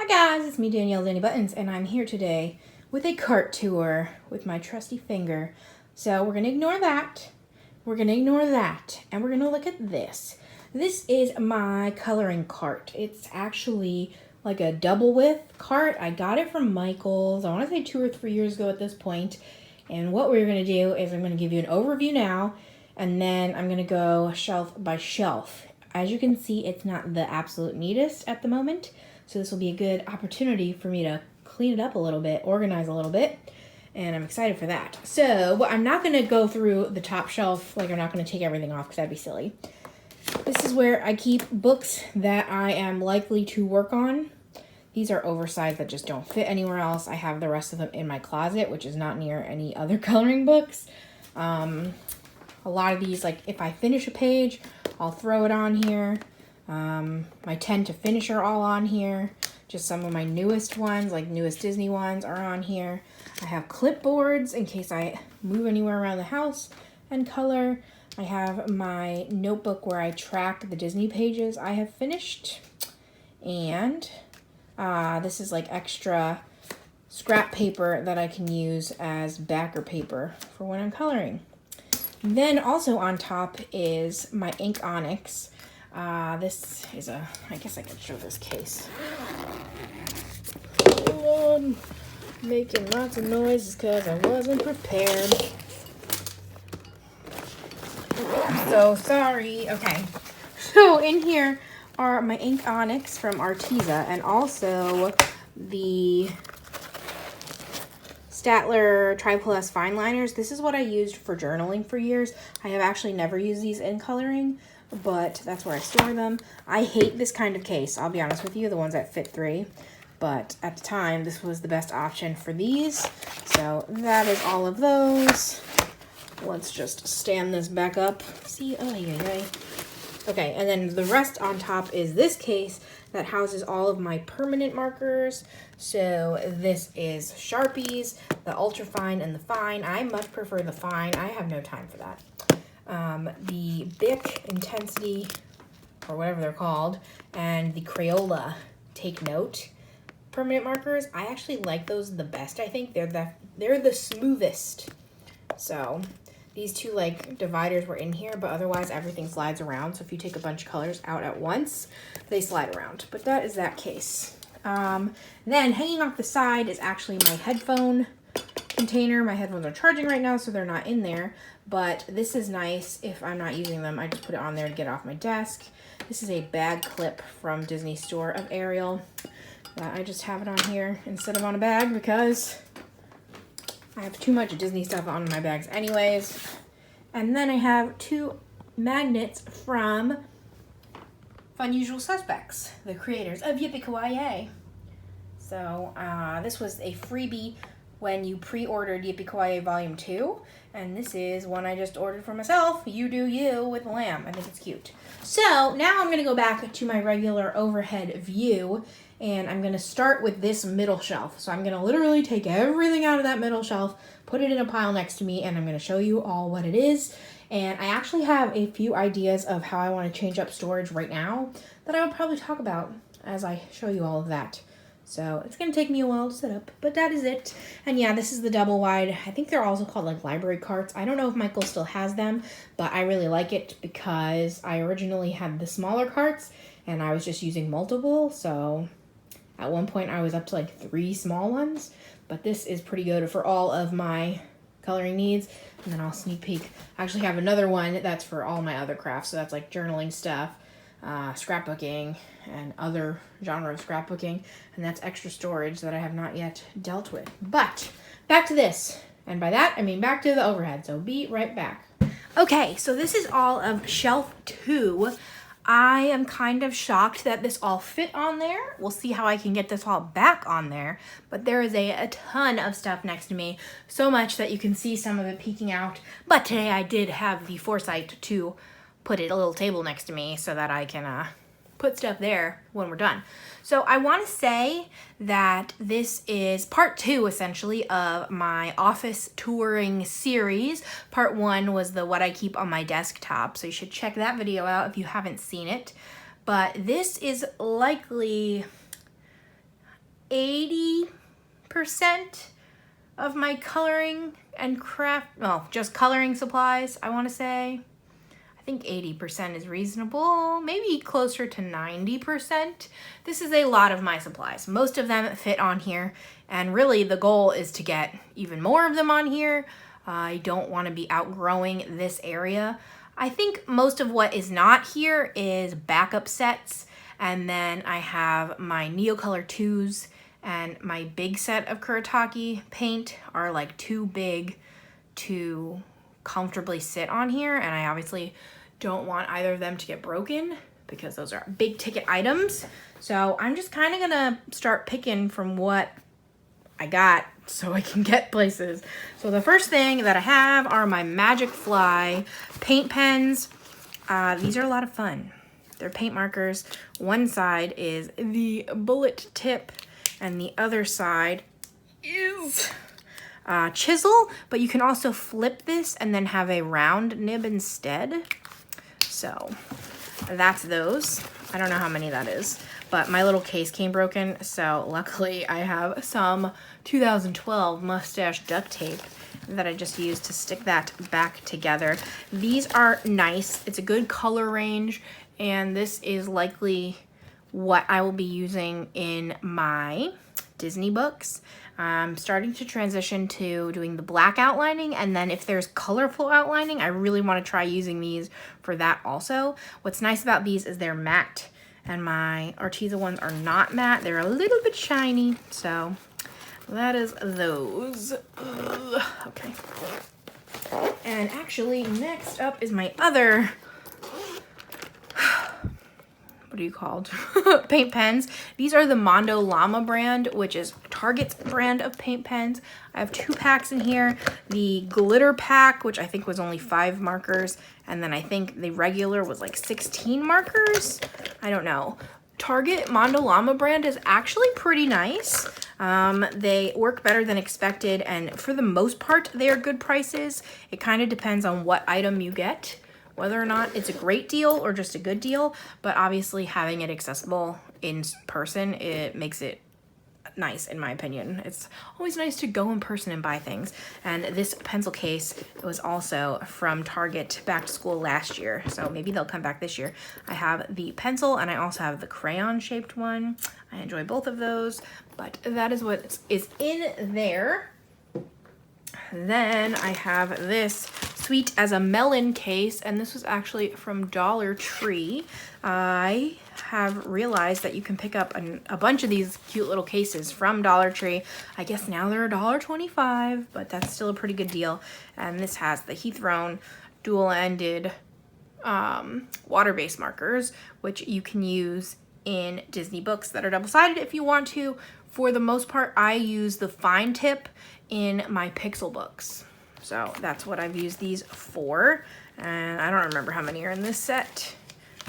Hi guys, it's me Danielle Danibuttons, and I'm here today with a cart tour with my trusty finger. So we're going to ignore that, and we're going to look at this. This is my coloring cart. It's actually like a double width cart. I got it from Michael's, I want to say 2 or 3 years ago at this point. And what we're going to do is I'm going to give you an overview now, and then I'm going to go shelf by shelf. As you can see, it's not the absolute neatest at the moment. So this will be a good opportunity for me to clean it up a little bit, organize a little bit, and I'm excited for that. So I'm not going to go through the top shelf, like I'm not going to take everything off because that'd be silly. This is where I keep books that I am likely to work on. These are oversized that just don't fit anywhere else. I have the rest of them in my closet, which is not near any other coloring books. A lot of these, like if I finish a page, I'll throw it on here. My 10 to finish are all on here. Just some of my newest ones, like newest Disney ones, are on here. I have clipboards in case I move anywhere around the house and color. I have my notebook where I track the Disney pages I have finished. And this is like extra scrap paper that I can use as backer paper for when I'm coloring. Then also on top is my ink onyx. This is I guess I could show this case. Oh, making lots of noises because I wasn't prepared. So sorry. Okay. So in here are my ink onyx from Arteza and also the Steadler Tri-Plus fine liners. This is what I used for journaling for years. I have actually never used these in coloring, but that's where I store them. I hate this kind of case, I'll be honest with you, the ones that fit 3. But at the time, this was the best option for these. So that is all of those. Let's just stand this back up. See, oh, yeah. Okay, and then the rest on top is this case that houses all of my permanent markers. So this is Sharpies, the ultra fine and the fine. I much prefer the fine. I have no time for that. The Blick Intensity, or whatever they're called, and the Crayola Take Note permanent markers. I actually like those the best. I think they're the smoothest. So these two like dividers were in here, but otherwise everything slides around. So if you take a bunch of colors out at once, they slide around. But that is that case. Then hanging off the side is actually my headphone container. My headphones are charging right now, so they're not in there. But this is nice if I'm not using them. I just put it on there to get off my desk. This is a bag clip from Disney Store of Ariel. I just have it on here instead of on a bag because I have too much Disney stuff on my bags anyways. And then I have 2 magnets from Fun Usual Suspects, the creators of Yippee-Ki-Yay. So this was a freebie when you pre-ordered Yippee-Ki-Yay Volume 2. And this is one I just ordered for myself. You do you with lamb. I think it's cute. So now I'm going to go back to my regular overhead view. And I'm going to start with this middle shelf. So I'm going to literally take everything out of that middle shelf, put it in a pile next to me, and I'm going to show you all what it is. And I actually have a few ideas of how I want to change up storage right now that I will probably talk about as I show you all of that. So it's going to take me a while to set up, but that is it. And yeah, this is the double wide. I think they're also called like library carts. I don't know if Michael still has them, but I really like it because I originally had the smaller carts and I was just using multiple. So at one point I was up to like 3 small ones, but this is pretty good for all of my coloring needs. And then I'll sneak peek. I actually have another one that's for all my other crafts. So that's like journaling stuff, scrapbooking, and other genre of scrapbooking. And that's extra storage that I have not yet dealt with. But back to this. And by that, I mean back to the overhead. So be right back. Okay, so this is all of shelf 2. I am kind of shocked that this all fit on there. We'll see how I can get this all back on there. But there is a ton of stuff next to me. So much that you can see some of it peeking out. But today I did have the foresight to put a little table next to me so that I can put stuff there when we're done. So I want to say that this is part 2 essentially of my office touring series. Part 1 was the what I keep on my desktop, so you should check that video out if you haven't seen it. But this is likely 80% of my coloring and craft, well, just coloring supplies, I want to say. I think 80% is reasonable, maybe closer to 90%. This is a lot of my supplies. Most of them fit on here, and really the goal is to get even more of them on here. I don't want to be outgrowing this area. I think most of what is not here is backup sets, and then I have my Neocolor 2s, and my big set of Kuretake paint are like too big to comfortably sit on here, and I obviously don't want either of them to get broken because those are big ticket items. So I'm just kind of gonna start picking from what I got so I can get places. So the first thing that I have are my Magic Fly paint pens. These are a lot of fun. They're paint markers. One side is the bullet tip and the other side is chisel, but you can also flip this and then have a round nib instead. So that's those. I don't know how many that is, but my little case came broken, so luckily I have some 2012 mustache duct tape that I just used to stick that back together. These are nice. It's a good color range, and this is likely what I will be using in my Disney books. I'm starting to transition to doing the black outlining, and then if there's colorful outlining, I really want to try using these for that also. What's nice about these is they're matte, and my Arteza ones are not matte. They're a little bit shiny, so that is those. Okay. And actually, next up is my other, what are you called? Paint pens. These are the Mondo Llama brand, which is Target's brand of paint pens. I have 2 packs in here. The glitter pack, which I think was only 5 markers, and then I think the regular was like 16 markers. I don't know. Target Mondo Llama brand is actually pretty nice. They work better than expected, and for the most part, they are good prices. It kind of depends on what item you get, whether or not it's a great deal or just a good deal, but obviously having it accessible in person, it makes it nice in my opinion. It's always nice to go in person and buy things. And this pencil case was also from Target back to school last year, so maybe they'll come back this year. I have the pencil and I also have the crayon shaped one. I enjoy both of those, but that is what is in there. Then I have this Sweet as a Melon case, and this was actually from Dollar Tree. I have realized that you can pick up a bunch of these cute little cases from Dollar Tree. I guess now they're $1.25, but that's still a pretty good deal. And this has the Heath Roan dual-ended water-based markers, which you can use in Disney books that are double-sided if you want to. For the most part, I use the fine tip in my Pixel books. So that's what I've used these for. And I don't remember how many are in this set,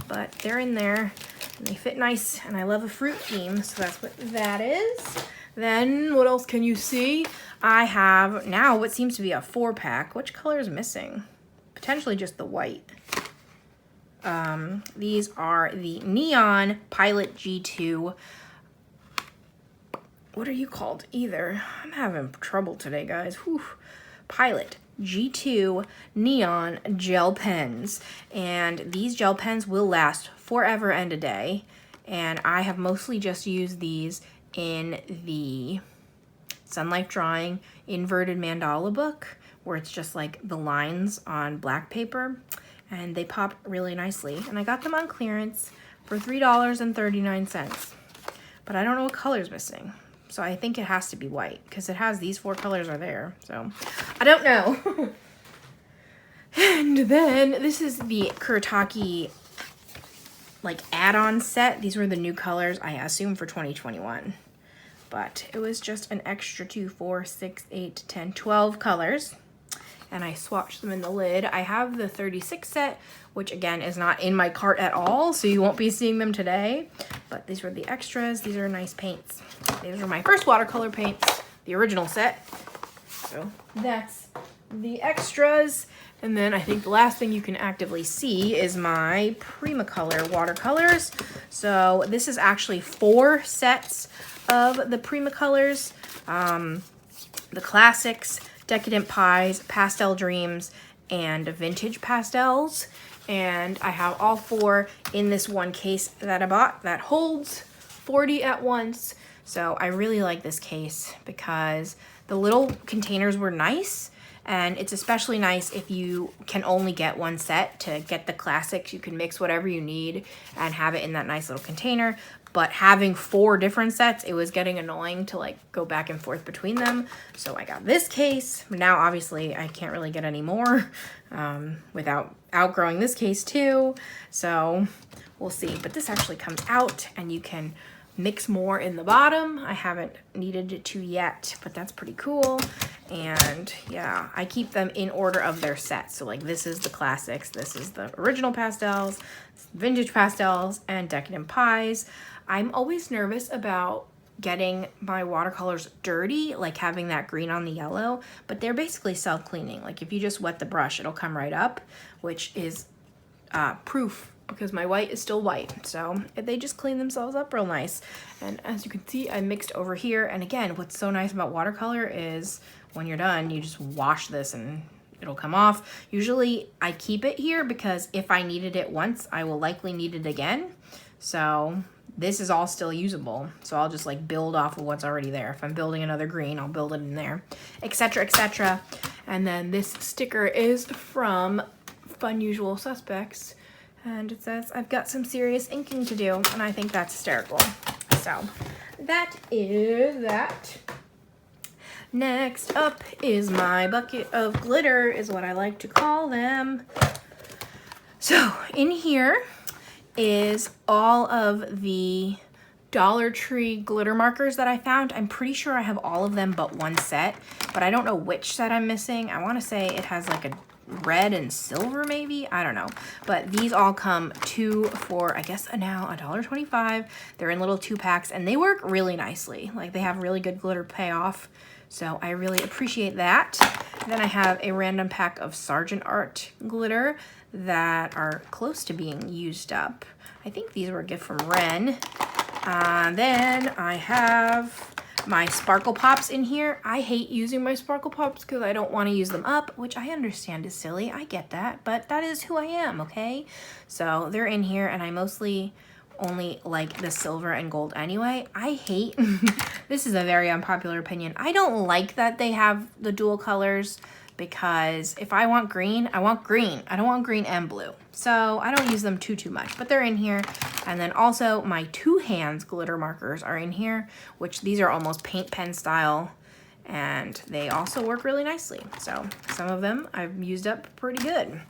but they're in there and they fit nice, and I love a fruit theme, so that's what that is. Then what else can you see? I have now what seems to be a 4-pack. Which color is missing? Potentially just the white. These are the Neon Pilot G2. What are you called? Either. I'm having trouble today, guys. Whew. Pilot G2 Neon Gel Pens. And these gel pens will last forever and a day. And I have mostly just used these in the Sun Life Drawing inverted mandala book, where it's just like the lines on black paper. And they pop really nicely. And I got them on clearance for $3.39. But I don't know what color's missing. So I think it has to be white, because it has these 4 colors are there. So I don't know. And then this is the Kuretake like add-on set. These were the new colors, I assume, for 2021. But it was just an extra 2, 4, 6, 8, 10, 12 colors. And I swatched them in the lid. I have the 36 set, which again is not in my cart at all, so you won't be seeing them today. But these were the extras. These are nice paints. These are my first watercolor paints, the original set. So that's the extras. And then I think the last thing you can actively see is my Primacolor watercolors. So this is actually 4 sets of the Primacolors. The Classics, Decadent Pies, Pastel Dreams, and Vintage Pastels. And I have all 4 in this one case that I bought that holds 40 at once. So I really like this case because the little containers were nice. And it's especially nice if you can only get 1 set. To get the classics, you can mix whatever you need and have it in that nice little container. But having 4 different sets, it was getting annoying to like go back and forth between them. So I got this case. Now, obviously, I can't really get any more without outgrowing this case too. So we'll see. But this actually comes out and you can mix more in the bottom. I haven't needed to yet, but that's pretty cool. And yeah, I keep them in order of their set. So like this is the classics, this is the original pastels, vintage pastels, and decadent pies. I'm always nervous about getting my watercolors dirty, like having that green on the yellow, but they're basically self-cleaning. Like if you just wet the brush, it'll come right up, which is proof because my white is still white. So they just clean themselves up real nice. And as you can see, I mixed over here. And again, what's so nice about watercolor is when you're done, you just wash this and it'll come off. Usually I keep it here because if I needed it once, I will likely need it again. So this is all still usable. So I'll just like build off of what's already there. If I'm building another green, I'll build it in there, etc., etc. And then this sticker is from Fun Usual Suspects. And it says, I've got some serious inking to do. And I think that's hysterical. So that is that. Next up is my bucket of glitter, is what I like to call them. So in here is all of the Dollar Tree glitter markers that I found. I'm pretty sure I have all of them but 1 set, but I don't know which set I'm missing. I want to say it has like a red and silver maybe, I don't know, but these all come 2 for I guess now $1.25. They're in little 2-packs and they work really nicely. Like they have really good glitter payoff, so I really appreciate that. Then I have a random pack of Sargent Art glitter that are close to being used up. I think these were a gift from Ren. Then I have my Sparkle Pops in here. I hate using my Sparkle Pops because I don't want to use them up, which I understand is silly. I get that, but that is who I am, okay? So they're in here, and I mostly only like the silver and gold anyway. I hate, this is a very unpopular opinion, I don't like that they have the dual colors because if I want green, I want green. I don't want green and blue. So I don't use them too much, but they're in here. And then also my 2 hands glitter markers are in here, which these are almost paint pen style, and they also work really nicely. So some of them I've used up pretty good.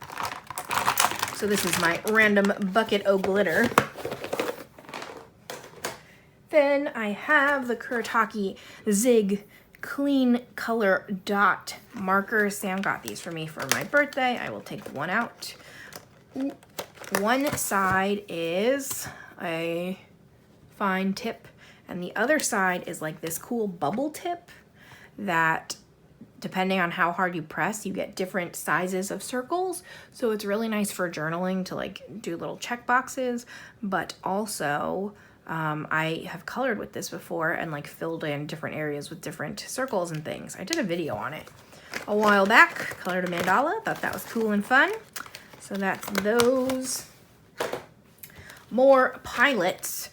So this is my random bucket of glitter. Then I have the Kuretake Zig Clean Color Dot markers. Sam got these for me for my birthday. I will take one out. One side is a fine tip, and the other side is like this cool bubble tip that, depending on how hard you press, you get different sizes of circles. So it's really nice for journaling to like do little check boxes, but also I have colored with this before and like filled in different areas with different circles and things. I did a video on it a while back, colored a mandala, thought that was cool and fun. So that's those. More pilots.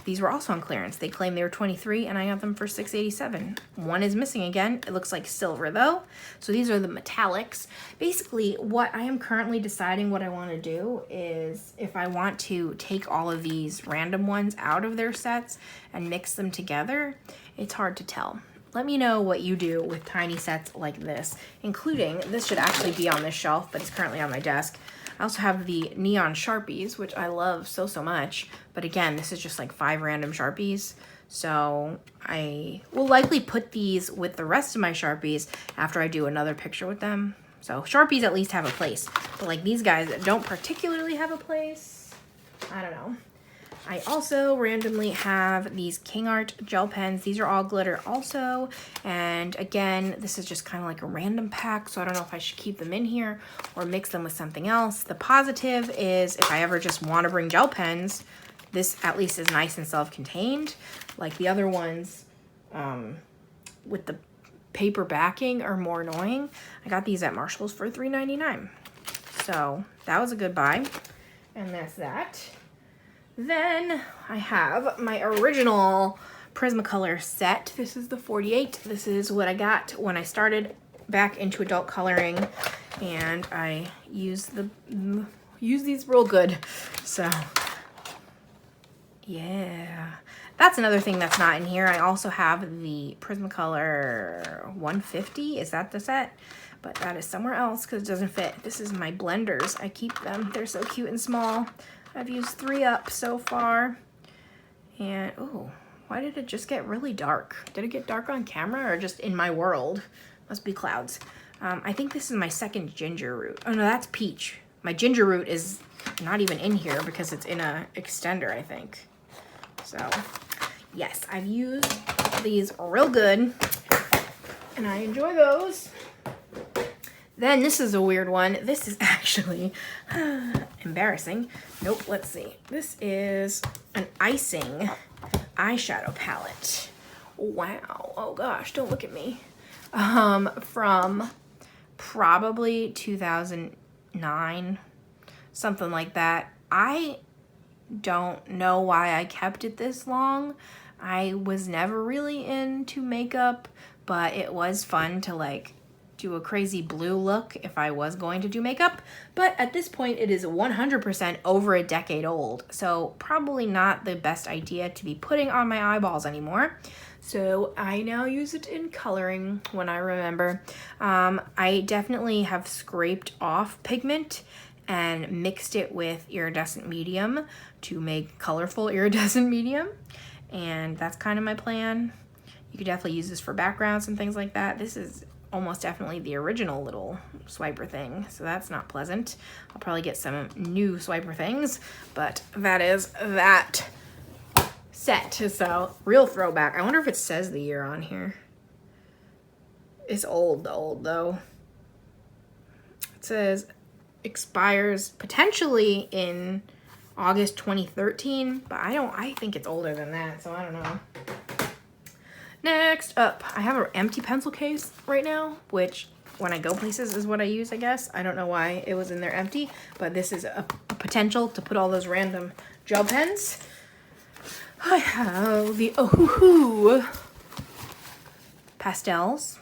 These were also on clearance. They claimed they were 23 and I got them for $6.87. One is missing again. It looks like silver though. So these are the metallics. Basically what I am currently deciding what I want to do is if I want to take all of these random ones out of their sets and mix them together. It's hard to tell. Let me know what you do with tiny sets like this, including, this should actually be on this shelf, but it's currently on my desk. I also have the neon Sharpies, which I love so much. But again, this is just like 5 random Sharpies. So I will likely put these with the rest of my Sharpies after I do another picture with them. So Sharpies at least have a place. But like these guys that don't particularly have a place, I don't know. I also randomly have these King Art gel pens. These are all glitter also. And again, this is just kind of like a random pack, so I don't know if I should keep them in here or mix them with something else. The positive is if I ever just want to bring gel pens, this at least is nice and self-contained. Like the other ones with the paper backing are more annoying. I got these at Marshall's for $3.99. So that was a good buy. And that's that. Then I have my original Prismacolor set. This is the 48. This is what I got when I started back into adult coloring, and I use these real good. So yeah, that's another thing that's not in here. I also have the Prismacolor 150. Is that the set? But that is somewhere else because it doesn't fit. This is my blenders. I keep them. They're so cute and small. I've used 3 up so far. And, oh, why did it just get really dark? Did it get dark on camera or just in my world? Must be clouds. I think this is my second ginger root. Oh no, that's peach. My ginger root is not even in here because it's in a extender, I think. So, yes, I've used these real good and I enjoy those. Then this is a weird one. This is actually embarrassing. Nope, let's see. This is an icing eyeshadow palette. Wow. Oh gosh, don't look at me. From probably 2009, something like that. I don't know why I kept it this long. I was never really into makeup, but it was fun to like do a crazy blue look if I was going to do makeup. But at this point, it is 100% over a decade old, so probably not the best idea to be putting on my eyeballs anymore. So I now use it in coloring when I remember. I definitely have scraped off pigment and mixed it with iridescent medium to make colorful iridescent medium. And that's kind of my plan. You could definitely use this for backgrounds and things like that. This is almost definitely the original little swiper thing, so that's not pleasant. I'll probably get some new swiper things, but that is that set. So real throwback. I wonder if it says the year on here. It's old though. It says expires potentially in August 2013, but I think it's older than that, so I don't know. Next up, I have an empty pencil case right now, which when I go places is what I use, I guess. I don't know why it was in there empty, but this is a potential to put all those random gel pens. I have the Pastels.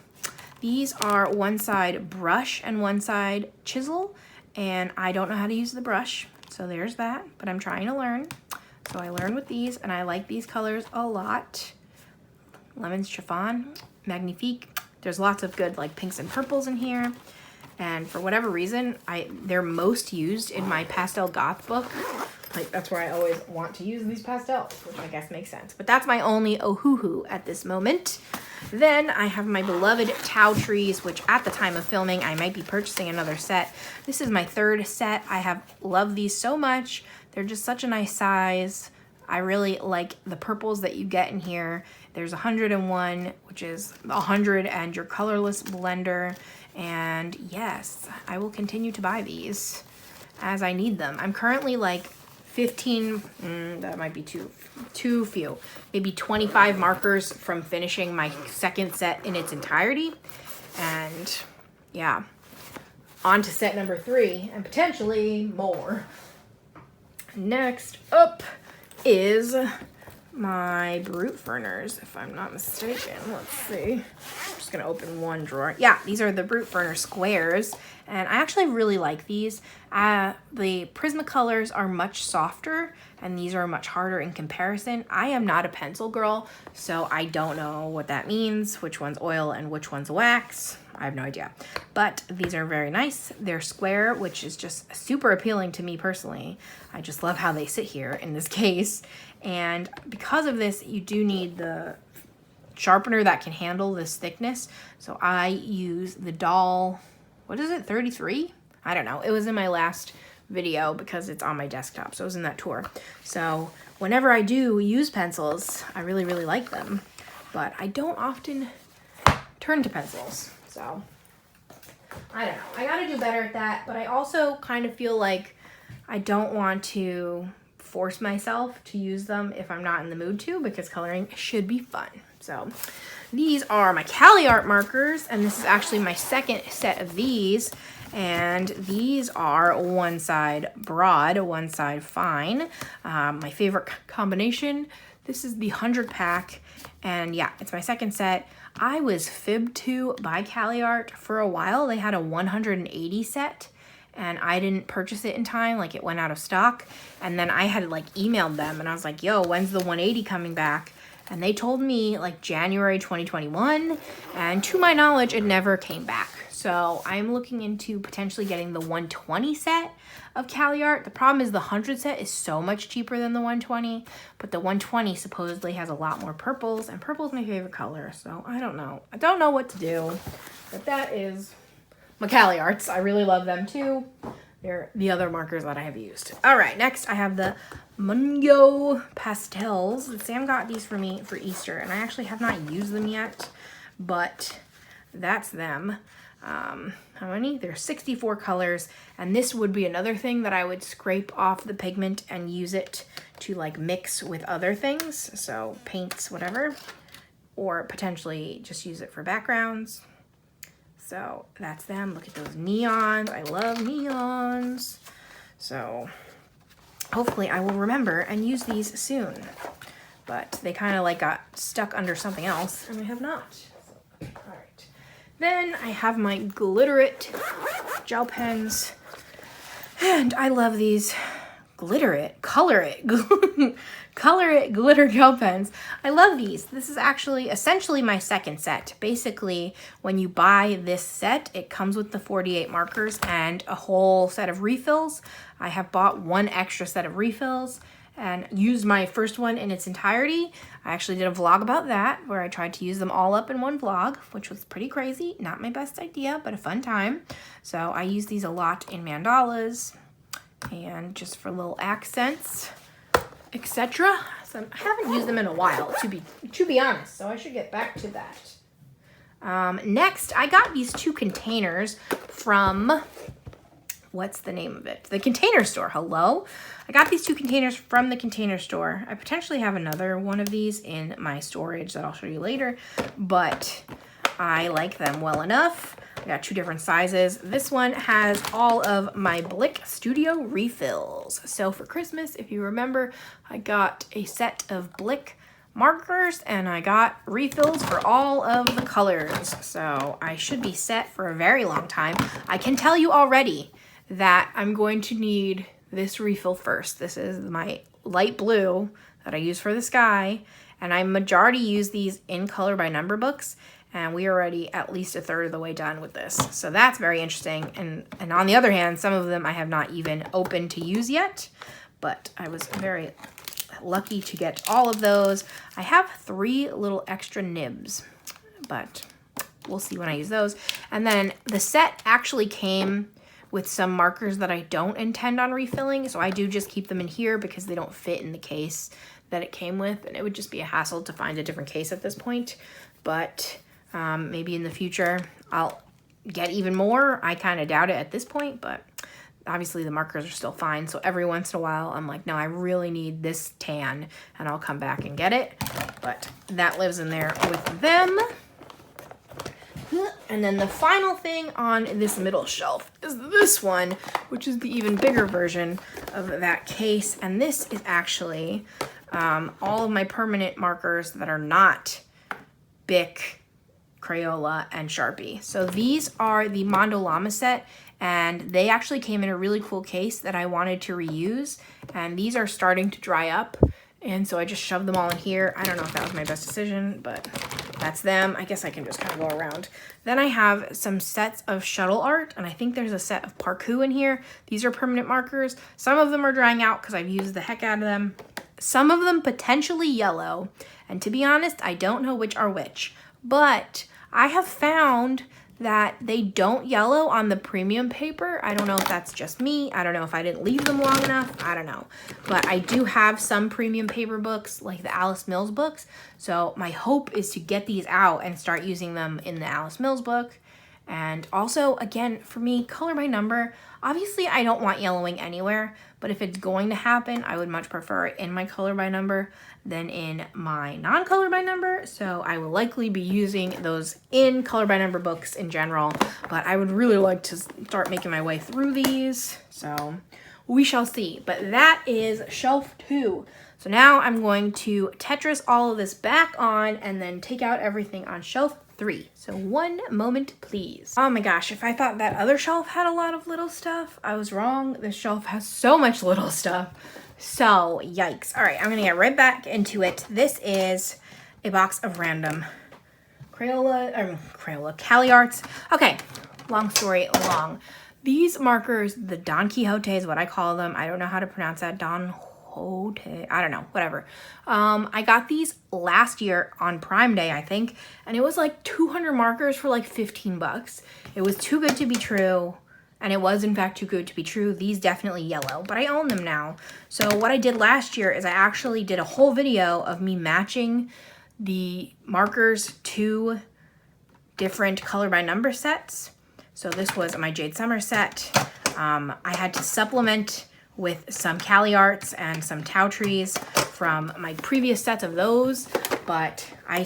These are one side brush and one side chisel, and I don't know how to use the brush, so there's that, but I'm trying to learn. So I learned with these, and I like these colors a lot. Lemons, Chiffon, Magnifique. There's lots of good like pinks and purples in here. And for whatever reason, they're most used in my pastel goth book. Like that's where I always want to use these pastels, which I guess makes sense. But that's my only Ohuhu at this moment. Then I have my beloved Tautrees, which at the time of filming, I might be purchasing another set. This is my 3rd set. I have loved these so much. They're just such a nice size. I really like the purples that you get in here. There's 101, which is 100 and your colorless blender. And yes, I will continue to buy these as I need them. I'm currently like 15, that might be too few, maybe 25 markers from finishing my 2nd set in its entirety. And yeah, on to set number 3 and potentially more. Next up is my Brute Furners, if I'm not mistaken. Let's see. I'm just gonna open one drawer. Yeah, these are the Brute Furner squares, and I actually really like these. The Prismacolors are much softer, and these are much harder in comparison. I am not a pencil girl, so I don't know what that means, which one's oil and which one's wax. I have no idea. But these are very nice. They're square, which is just super appealing to me personally. I just love how they sit here in this case. And because of this, you do need the sharpener that can handle this thickness. So I use the Doll, what is it, 33? I don't know. It was in my last video because it's on my desktop. So I was in that tour. So whenever I do use pencils, I really, really like them. But I don't often turn to pencils. So I don't know. I gotta do better at that. But I also kind of feel like I don't want to force myself to use them if I'm not in the mood to, because coloring should be fun. So these are my Cali Art markers, and this is actually my second set of these. And these are one side broad, one side fine. My favorite combination. This is the 100 pack, and yeah, it's my second set. I was fibbed to by Cali Art for a while. They had a 180 set, and I didn't purchase it in time. Like, it went out of stock, and then I had like emailed them, and I was like, yo, when's the 180 coming back? And they told me like January 2021, and to my knowledge, it never came back. So I'm looking into potentially getting the 120 set of Cali Art. The problem is the 100 set is so much cheaper than the 120, but the 120 supposedly has a lot more purples, and purple is my favorite color. So I don't know. I don't know what to do, but that is my Cali Arts. I really love them too. They're the other markers that I have used. All right, next I have the Mungo Pastels. Sam got these for me for Easter, and I actually have not used them yet, but that's them. How many? There's 64 colors, and this would be another thing that I would scrape off the pigment and use it to like mix with other things, so paints, whatever, or potentially just use it for backgrounds. So that's them. Look at those neons. I love neons. So hopefully I will remember and use these soon, but they kind of like got stuck under something else, and I have not. So, all right. Then I have my Glitterate gel pens, and I love these Glitterate, Colorate glitter gel pens. I love these. This is actually essentially my second set. Basically, when you buy this set, it comes with the 48 markers and a whole set of refills. I have bought one extra set of refills and used my first one in its entirety. I actually did a vlog about that where I tried to use them all up in one vlog, which was pretty crazy. Not my best idea, but a fun time. So I use these a lot in mandalas and just for little accents, etc. So I haven't used them in a while, to be honest, so I should get back to that. Next, I got these two containers from, what's the name of it? The Container Store. Hello? I got these two containers from the Container Store. I potentially have another one of these in my storage that I'll show you later, but I like them well enough. I got two different sizes. This one has all of my Blick Studio refills. So for Christmas, if you remember, I got a set of Blick markers and I got refills for all of the colors. So I should be set for a very long time. I can tell you already that I'm going to need this refill first. This is my light blue that I use for the sky, and I majority use these in color by number books, and we are already at least a third of the way done with this. So that's very interesting. And on the other hand, some of them I have not even opened to use yet, but I was very lucky to get all of those. I have 3 little extra nibs, but we'll see when I use those. And then the set actually came with some markers that I don't intend on refilling, so I do just keep them in here because they don't fit in the case that it came with, and it would just be a hassle to find a different case at this point. But maybe in the future I'll get even more. I kind of doubt it at this point, but obviously the markers are still fine. So every once in a while I'm like, no, I really need this tan, and I'll come back and get it. But that lives in there with them. And then the final thing on this middle shelf is this one, which is the even bigger version of that case. And this is actually all of my permanent markers that are not Bic, Crayola, and Sharpie. So these are the Mondo Llama set, and they actually came in a really cool case that I wanted to reuse. And these are starting to dry up, and so I just shoved them all in here. I don't know if that was my best decision, but that's them. I guess I can just kind of go around. Then I have some sets of shuttle art, and I think there's a set of parkour in here. These are permanent markers. Some of them are drying out because I've used the heck out of them. Some of them potentially yellow, and to be honest, I don't know which are which. But I have found that they don't yellow on the premium paper. I don't know if that's just me. I don't know if I didn't leave them long enough. I don't know. But I do have some premium paper books, like the Alice Mills books. So my hope is to get these out and start using them in the Alice Mills book. And also, again, for me, color by number. Obviously, I don't want yellowing anywhere, but if it's going to happen, I would much prefer it in my color by number than in my non-color by number. So I will likely be using those in color by number books in general, but I would really like to start making my way through these. So we shall see. But that is shelf 2. So now I'm going to Tetris all of this back on and then take out everything on shelf 3. So one moment, please. Oh my gosh, if I thought that other shelf had a lot of little stuff, I was wrong. This shelf has so much little stuff. So, yikes. All right, I'm gonna get right back into it. This is a box of random Cali Arts. Okay, long story long. These markers, the Don Quixote is what I call them. I don't know how to pronounce that. I don't know, whatever. I got these last year on Prime Day, I think, and it was like 200 markers for like 15 bucks. It was too good to be true, and it was in fact too good to be true. These definitely yellow, but I own them now. So what I did last year is I actually did a whole video of me matching the markers to different color by number sets. So this was my Jade Summer set. I had to supplement with some Cali Arts and some Tautrees from my previous sets of those, but I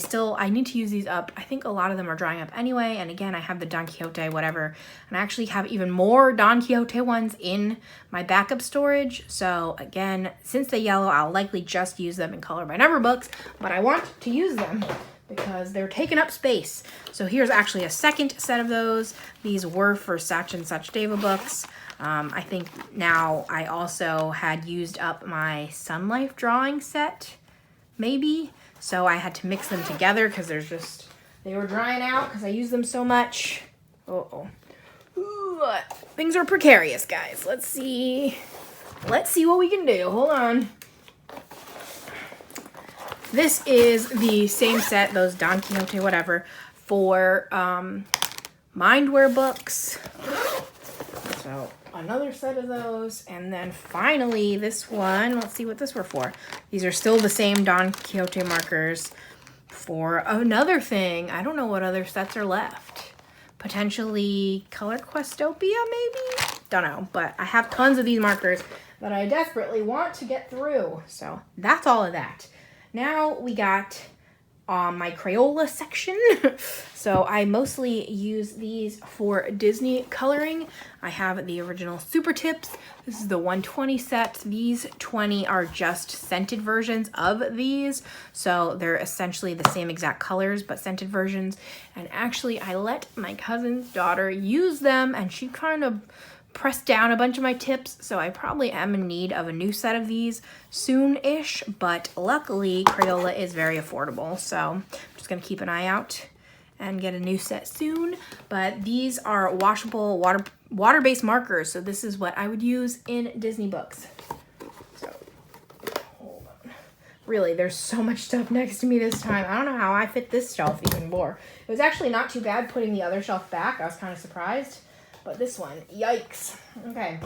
need to use these up. I think a lot of them are drying up anyway, and again, I have the Don Quixote, whatever, and I actually have even more Don Quixote ones in my backup storage, so again, since they yellow, I'll likely just use them in color by number books, but I want to use them because they're taking up space. So here's actually a second set of those. These were for such and such Davenport. I think now I also had used up my Sun Life drawing set, maybe. So I had to mix them together because they were drying out because I used them so much. Uh-oh. Ooh, things are precarious, guys. Let's see what we can do. Hold on. This is the same set, those Don Quixote, whatever, for Mindware books. So another set of those, and then finally this one. Let's see what this were for. These are still the same Don Quixote markers for another thing. I don't know what other sets are left. Potentially Color Questopia, maybe? Don't know, but I have tons of these markers that I desperately want to get through. So that's all of that. Now we got my Crayola section. So I mostly use these for Disney coloring. I have the original Super Tips. This is the 120 set. These 20 are just scented versions of these. So they're essentially the same exact colors, but scented versions. And actually I let my cousin's daughter use them, and she kind of pressed down a bunch of my tips, so I probably am in need of a new set of these soon-ish, but luckily Crayola is very affordable, so I'm just gonna keep an eye out and get a new set soon. But these are washable water-based markers, so this is what I would use in Disney books. So hold on. Really, there's so much stuff next to me this time. I don't know how I fit this shelf even more. It was actually not too bad putting the other shelf back. I was kind of surprised. But this one, yikes. Okay.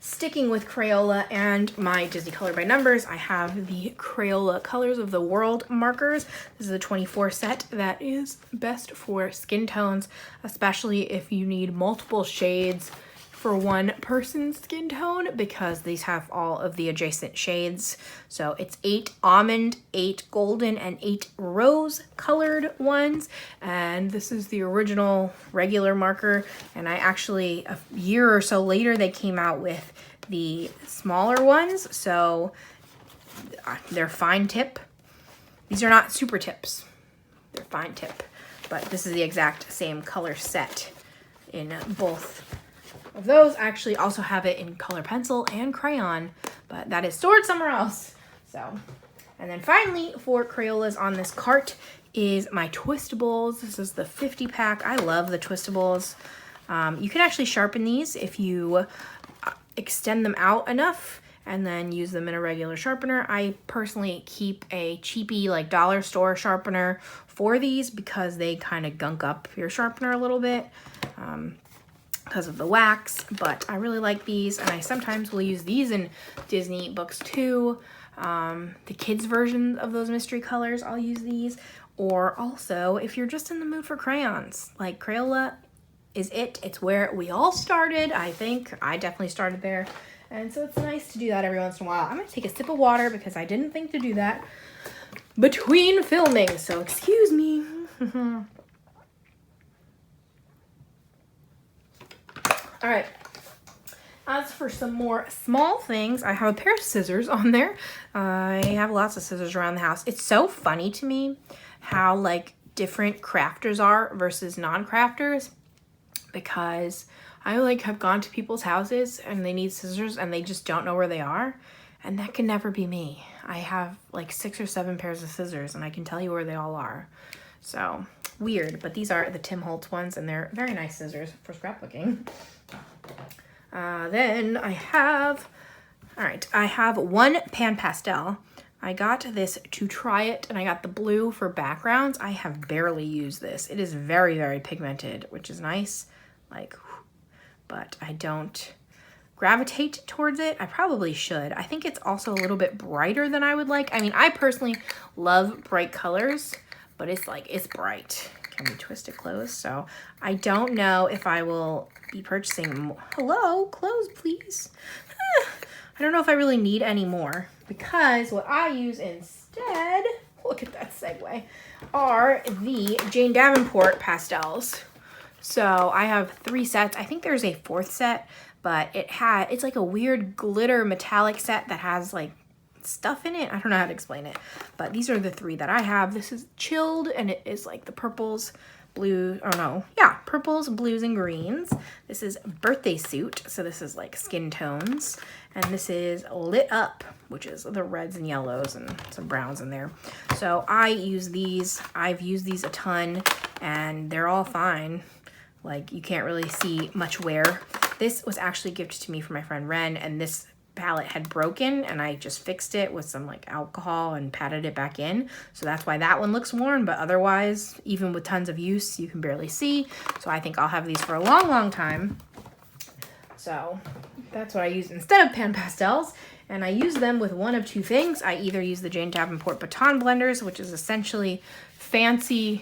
Sticking with Crayola and my Disney Color by Numbers, I have the Crayola Colors of the World markers. This is a 24 set that is best for skin tones, especially if you need multiple shades for one person's skin tone, because these have all of the adjacent shades. So it's 8 almond, 8 golden, and 8 rose colored ones. And this is the original regular marker. And I actually, a year or so later, they came out with the smaller ones. So they're fine tip. These are not super tips. They're fine tip. But this is the exact same color set in both of those. I actually also have it in color pencil and crayon, but that is stored somewhere else. So, and then finally for Crayolas on this cart is my Twistables. This is the 50 pack. I love the Twistables. You can actually sharpen these if you extend them out enough and then use them in a regular sharpener. I personally keep a cheapy like dollar store sharpener for these because they kind of gunk up your sharpener a little bit because of the wax, but I really like these, and I sometimes will use these in Disney books too. The kids version of those mystery colors, I'll use these. Or also, if you're just in the mood for crayons, like Crayola is it. It's where we all started, I think. I definitely started there. And so it's nice to do that every once in a while. I'm going to take a sip of water because I didn't think to do that between filming, so excuse me. All right. As for some more small things, I have a pair of scissors on there. I have lots of scissors around the house. It's so funny to me how like different crafters are versus non-crafters, because I like have gone to people's houses and they need scissors and they just don't know where they are, and that can never be me. I have like 6 or 7 pairs of scissors and I can tell you where they all are. So weird, but these are the Tim Holtz ones and they're very nice scissors for scrapbooking. Then I have, I have one pan pastel. I got this to try it, and I got the blue for backgrounds. I have barely used this. It is very, very pigmented, which is nice, like, but I don't gravitate towards it. I probably should. I think it's also a little bit brighter than I would like. I mean, I personally love bright colors, but it's like, it's bright. Can we twist it closed? So I don't know if I will be purchasing more. Hello, close please. I don't know if I really need any more, because what I use instead, look at that segue, are the Jane Davenport pastels. So I have 3 sets. I think there's a 4th set, but it's like a weird glitter metallic set that has like stuff in it. I don't know how to explain it, but these are the 3 that I have. This is chilled, and it is like the purples, blue, oh no, yeah, purples, blues, and greens. This is birthday suit, so this is like skin tones, and this is lit up, which is the reds and yellows and some browns in there. So I use these. I've used these a ton, and they're all fine. Like, you can't really see much wear. This was actually gifted to me from my friend Ren, and this palette had broken, and I just fixed it with some like alcohol and patted it back in. So that's why that one looks worn, but otherwise, even with tons of use, you can barely see. So I think I'll have these for a long, long time. So that's what I use instead of pan pastels. And I use them with one of 2 things. I either use the Jane Davenport baton blenders, which is essentially fancy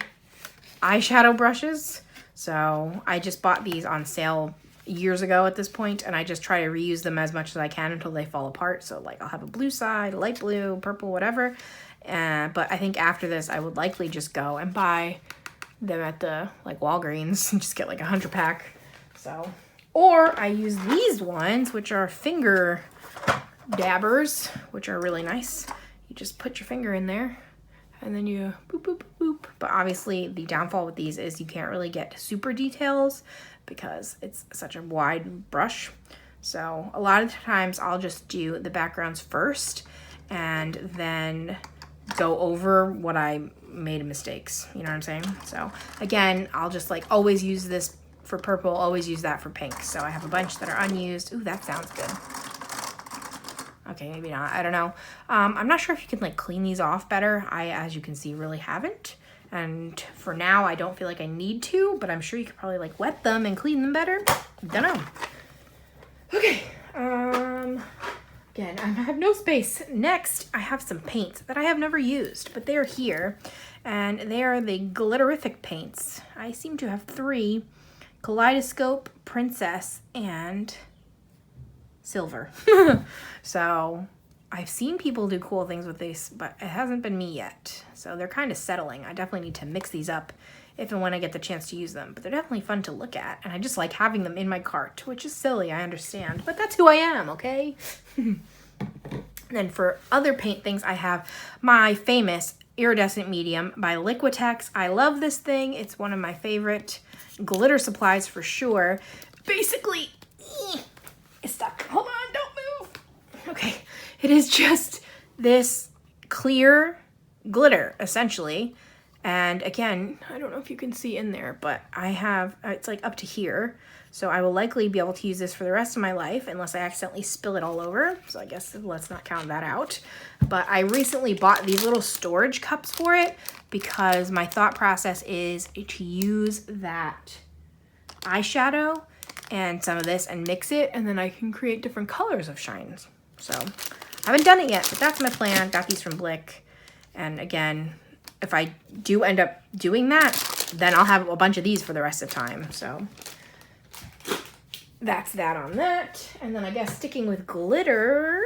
eyeshadow brushes. So I just bought these on sale years ago at this point, and I just try to reuse them as much as I can until they fall apart. So like I'll have a blue side, light blue, purple, whatever. But I think after this I would likely just go and buy them at the like Walgreens and just get like a 100 pack. So, or I use these ones, which are finger dabbers, which are really nice. You just put your finger in there and then you boop, boop, boop, boop. But obviously the downfall with these is you can't really get super details because it's such a wide brush. So a lot of times I'll just do the backgrounds first and then go over what I made mistakes. You know what I'm saying? So again, I'll just like always use this for purple, always use that for pink. So I have a bunch that are unused. Ooh, that sounds good. Okay, maybe not. I don't know. I'm not sure if you can like clean these off better. I, as you can see, really haven't. And for now, I don't feel like I need to, but I'm sure you could probably like wet them and clean them better. Don't know. Okay. Again, I have no space. Next, I have some paints that I have never used, but they're here. And they are the Glitterate paints. I seem to have 3. Kaleidoscope, Princess, and Silver. So I've seen people do cool things with these, but it hasn't been me yet. So they're kind of settling. I definitely need to mix these up if and when I get the chance to use them. But they're definitely fun to look at. And I just like having them in my cart, which is silly, I understand. But that's who I am, okay? And then for other paint things, I have my famous Iridescent Medium by Liquitex. I love this thing. It's one of my favorite glitter supplies for sure. Basically, it's stuck. Hold on, don't move. Okay, it is just this clear glitter, essentially. And again, I don't know if you can see in there, but I have, it's like up to here. So I will likely be able to use this for the rest of my life unless I accidentally spill it all over. So I guess let's not count that out. But I recently bought these little storage cups for it because my thought process is to use that eyeshadow and some of this and mix it, and then I can create different colors of shines. So I haven't done it yet, but that's my plan. Got these from Blick. And again, if I do end up doing that, then I'll have a bunch of these for the rest of the time. So that's that on that. And then I guess sticking with glitter,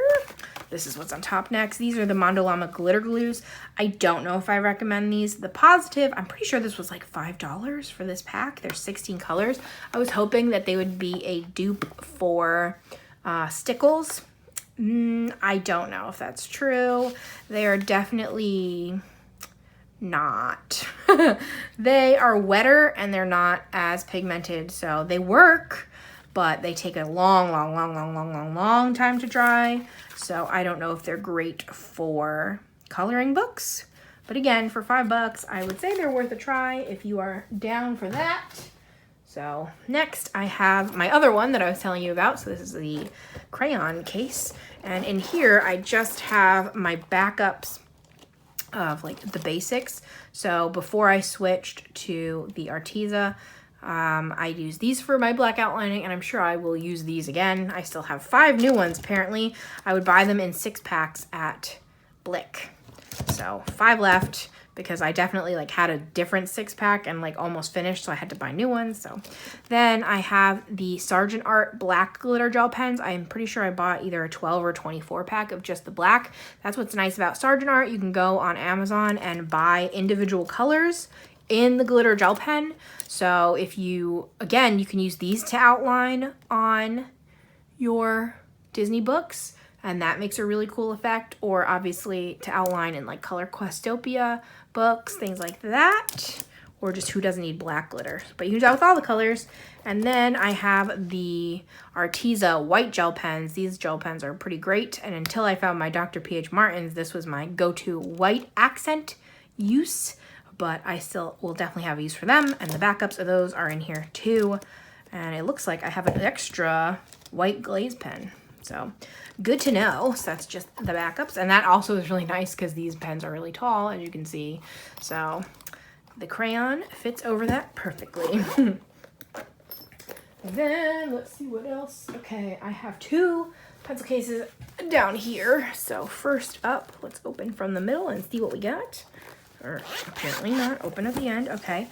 this is what's on top next. These are the Mondo Llama glitter glues. I don't know if I recommend these. The positive, I'm pretty sure this was like $5 for this pack. There's 16 colors. I was hoping that they would be a dupe for Stickles. I don't know if that's true. They are definitely not. They are wetter and they're not as pigmented, so they work, but they take a long time to dry. So I don't know if they're great for coloring books. But again, for $5, I would say they're worth a try if you are down for that. So next I have my other one that I was telling you about. So this is the crayon case. And in here, I just have my backups of like the basics. So before I switched to the Arteza, I used these for my black outlining, and I'm sure I will use these again. I still have 5 new ones apparently. I would buy them in 6 packs at Blick. So 5 left because I definitely like had a different 6-pack and like almost finished, so I had to buy new ones. So then I have the Sargent Art black glitter gel pens. I'm pretty sure I bought either a 12 or 24 pack of just the black. That's what's nice about Sargent Art. You can go on Amazon and buy individual colors in the glitter gel pen. So if you, again, you can use these to outline on your Disney books, and that makes a really cool effect, or obviously to outline in like Color Questopia books, things like that, or just who doesn't need black glitter. But you can do that with all the colors. And then I have the Arteza white gel pens. These gel pens are pretty great, and until I found my Dr. P.H. Martin's, this was my go-to white accent use, but I still will definitely have use for them, and the backups of those are in here too. And it looks like I have an extra white glaze pen. So good to know. So that's just the backups. And that also is really nice because these pens are really tall, as you can see. So the crayon fits over that perfectly. Then let's see what else. Okay, I have 2 pencil cases down here. So first up, let's open from the middle and see what we got. Or apparently not. Open at the end. Okay.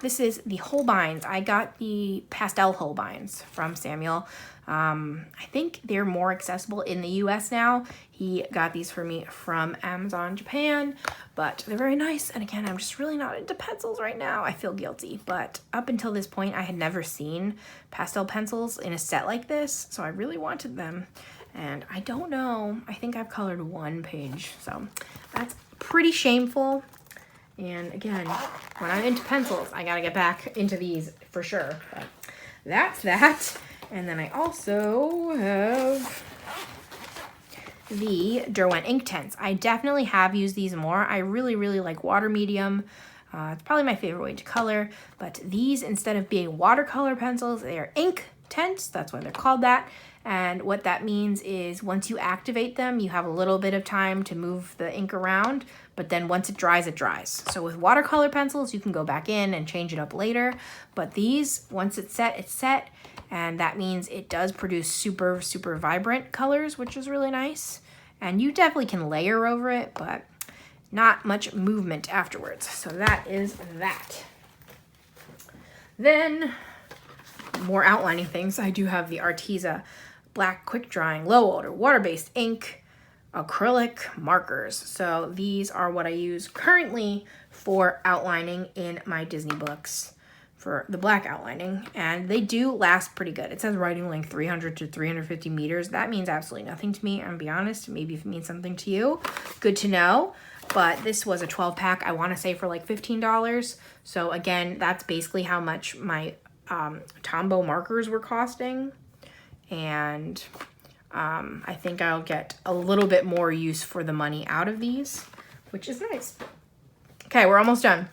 This is the Holbeins. I got the Pastel Holbeins from Samuel. I think they're more accessible in the US now. He got these for me from Amazon Japan, but they're very nice. And again, I'm just really not into pencils right now. I feel guilty, but up until this point, I had never seen pastel pencils in a set like this, so I really wanted them. And I don't know, I think I've colored 1 page, so that's pretty shameful. And again, when I'm into pencils, I gotta get back into these for sure. But that's that. And then I also have the Derwent Inktense. I definitely have used these more. I really like water medium. It's probably my favorite way to color. But these, instead of being watercolor pencils, they are Inktense. That's why they're called that. And what that means is once you activate them, you have a little bit of time to move the ink around, but then once it dries, it dries. So with watercolor pencils, you can go back in and change it up later. But these, once it's set, and that means it does produce super vibrant colors, which is really nice. And you definitely can layer over it, but not much movement afterwards. So that is that. Then, more outlining things. I do have the Arteza black quick drying low odor water-based ink acrylic markers. So these are what I use currently for outlining in my Disney books for the black outlining, and they do last pretty good. It says writing length 300 to 350 meters. That means absolutely nothing to me, I'll be honest. Maybe if it means something to you, good to know. But this was a 12-pack, I want to say for like $15. So again, that's basically how much my Tombow markers were costing. And I think I'll get a little bit more use for the money out of these, which is nice. Okay, we're almost done.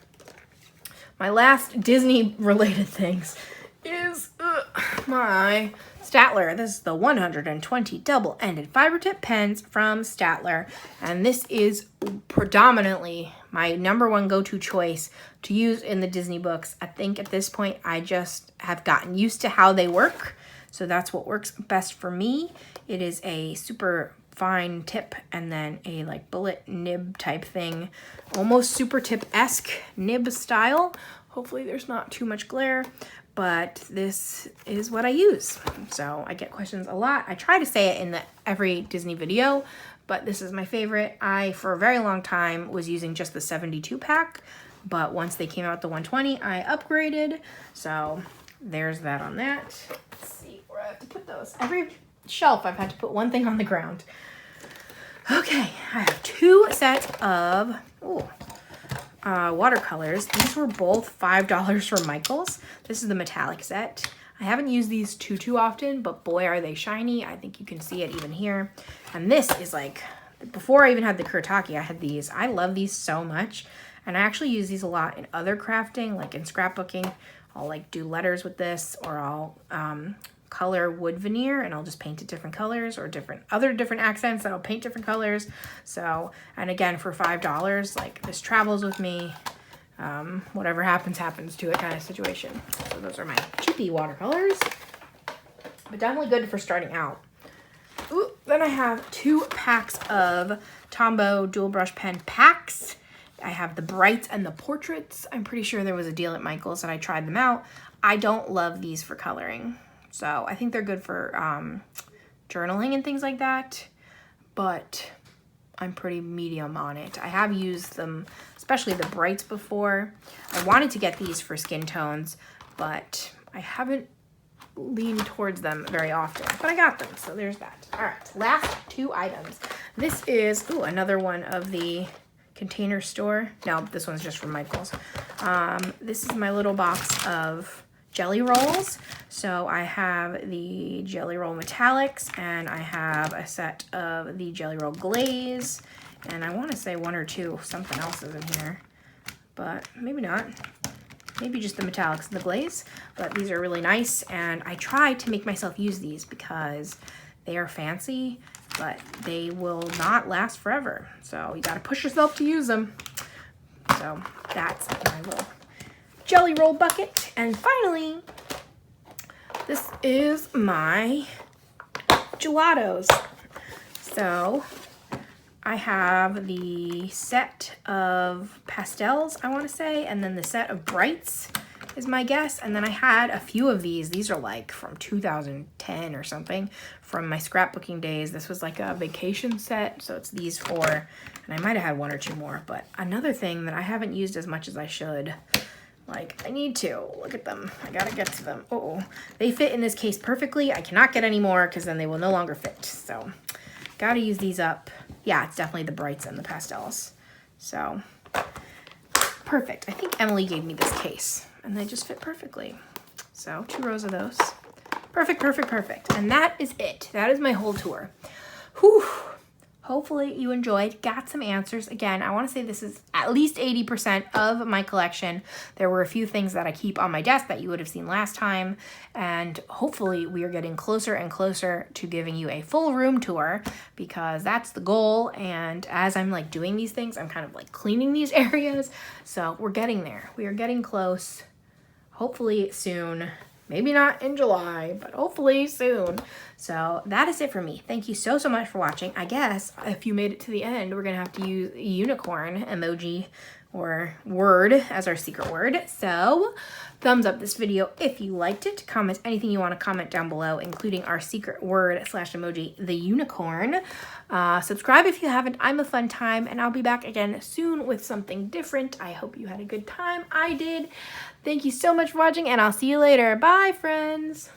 My last Disney-related things is my Steadler. This is the 120 double-ended fiber tip pens from Steadler. And this is predominantly my #1 go-to choice to use in the Disney books. I think at this point, I just have gotten used to how they work. So that's what works best for me. It is a super fine tip and then a like bullet nib type thing, almost super tip-esque nib style. Hopefully there's not too much glare, but this is what I use. So I get questions a lot. I try to say it in every Disney video, but this is my favorite. I, for a very long time, was using just the 72 pack, but once they came out the 120, I upgraded. So there's that on that. Let's see where I have to put those. Every shelf I've had to put one thing on the ground. Okay, I have 2 sets of watercolors. These were both $5 from Michael's. This is the metallic set. I haven't used these too often, but boy are they shiny. I think you can see it even here. And this is like, before I even had the Kuretake, I had these. I love these so much. And I actually use these a lot in other crafting, like in scrapbooking. I'll like do letters with this, or I'll color wood veneer and I'll just paint it different colors, or other different accents that I'll paint different colors. So, and again, for $5, like this travels with me. Whatever happens to it kind of situation. So those are my cheapy watercolors, but definitely good for starting out. Ooh, then I have 2 packs of Tombow dual brush pen packs. I have the Brights and the Portraits. I'm pretty sure there was a deal at Michael's and I tried them out. I don't love these for coloring. So I think they're good for journaling and things like that, but I'm pretty medium on it. I have used them, especially the Brights, before. I wanted to get these for skin tones, but I haven't leaned towards them very often, but I got them, so there's that. All right, last 2 items. This is, another one of the Container Store. No, this one's just from Michael's. This is my little box of jelly rolls. So I have the jelly roll metallics, and I have a set of the jelly roll glaze, and I want to say 1 or 2 something else is in here, but maybe not. Maybe just the metallics and the glaze, but these are really nice, and I try to make myself use these because they are fancy, but they will not last forever. So you got to push yourself to use them. So that's my little jelly roll bucket. And finally, this is my gelatos. So I have the set of Pastels, I want to say, and then the set of Brights is my guess. And then I had a few of these. These are like from 2010 or something, from my scrapbooking days. This was like a vacation set, so it's these 4, and I might have had 1 or 2 more. But another thing that I haven't used as much as I should, like I need to, look at them. I gotta get to them. They fit in this case perfectly. I cannot get any more because then they will no longer fit. So gotta use these up. Yeah, it's definitely the Brights and the Pastels. So perfect. I think Emily gave me this case and they just fit perfectly. So 2 rows of those. Perfect, perfect, perfect. And that is it. That is my whole tour. Whew. Hopefully you enjoyed, got some answers. Again, I want to say this is at least 80% of my collection. There were a few things that I keep on my desk that you would have seen last time, and hopefully we are getting closer and closer to giving you a full room tour, because that's the goal. And as I'm like doing these things, I'm kind of like cleaning these areas. So we're getting there. We are getting close. Hopefully soon. Maybe not in July, but hopefully soon. So that is it for me. Thank you so much for watching. I guess if you made it to the end, we're gonna have to use a unicorn emoji or word as our secret word. So thumbs up this video if you liked it. Comment anything you want to comment down below, including our secret word / emoji, the unicorn. Subscribe if you haven't. I'm a fun time, and I'll be back again soon with something different. I hope you had a good time. I did. Thank you so much for watching, and I'll see you later. Bye, friends.